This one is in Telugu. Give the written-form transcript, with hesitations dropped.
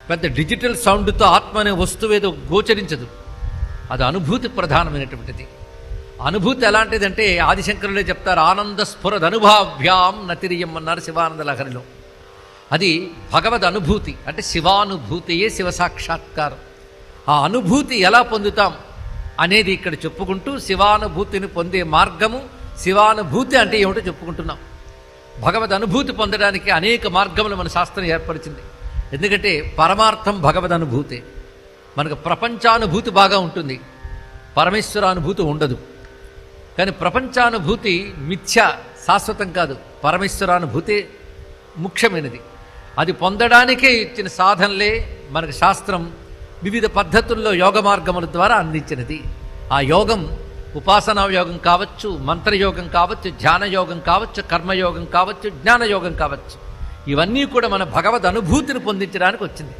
పెద్ద డిజిటల్ సౌండ్తో ఆత్మ అనే వస్తువు ఏదో గోచరించదు. అది అనుభూతి ప్రధానమైనటువంటిది. అనుభూతి ఎలాంటిదంటే ఆదిశంకరులే చెప్తారు, ఆనంద స్ఫురదనుభావ్యాం నతిరియం అన్నారు శివానంద లహరిలో. అది భగవద్ అనుభూతి, అంటే శివానుభూతియే శివ సాక్షాత్కారం. ఆ అనుభూతి ఎలా పొందుతాం అనేది ఇక్కడ చెప్పుకుంటూ శివానుభూతిని పొందే మార్గము, శివానుభూతి అంటే ఏమిటో చెప్పుకుంటున్నాం. భగవద్ అనుభూతి పొందడానికి అనేక మార్గములు మన శాస్త్రం ఏర్పరిచింది. ఎందుకంటే పరమార్థం భగవద్ అనుభూతే. మనకు ప్రపంచానుభూతి బాగా ఉంటుంది, పరమేశ్వరానుభూతి ఉండదు. కానీ ప్రపంచానుభూతి మిథ్య, శాశ్వతం కాదు. పరమేశ్వరానుభూతే ముఖ్యమైనది. అది పొందడానికే ఇచ్చిన సాధనలే మనకు శాస్త్రం వివిధ పద్ధతుల్లో యోగ మార్గముల ద్వారా అందించినది. ఆ యోగం ఉపాసనా యోగం కావచ్చు, మంత్రయోగం కావచ్చు, ధ్యానయోగం కావచ్చు, కర్మయోగం కావచ్చు, జ్ఞానయోగం కావచ్చు. ఇవన్నీ కూడా మన భగవద్ అనుభూతిని పొందించడానికి వచ్చింది.